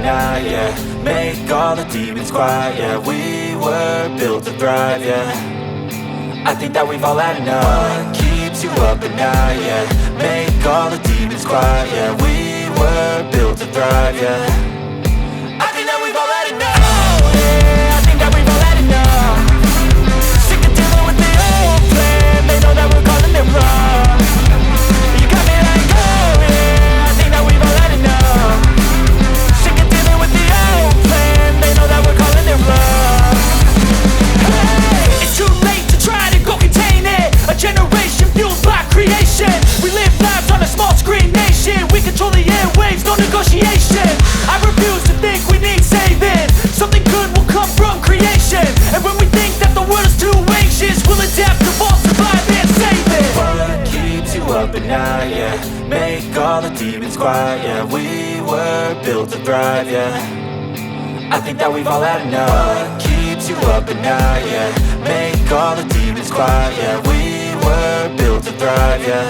night, yeah. Make all the demons quiet, yeah. We were built to thrive, yeah. I think that we've all had enough. What keeps you up at night, yeah. Make all the demons quiet, yeah. We were built to thrive, yeah. I think that we've all had enough. Oh yeah, I think that we've all had enough. Sick of dealing with the old plan. They know that we're calling it wrong. You got me like, oh yeah, I think that we've all had enough. Sick of dealing with the old plan. They know that we're calling it wrong. Hey, it's too late to try to go contain it. A generation fueled by creation. We live lives on a small screen nation. We control the airwaves, no negotiation. I refuse to think we need saving. Something good will come from creation. And when we think that the world is too anxious, we'll adapt, evolve, survive and save it. What keeps you up at night, yeah. Make all the demons quiet, yeah. We were built to thrive, yeah. I think that we've all had enough. What keeps you up at night, yeah. Make all the demons quiet, yeah. We were built to thrive, yeah.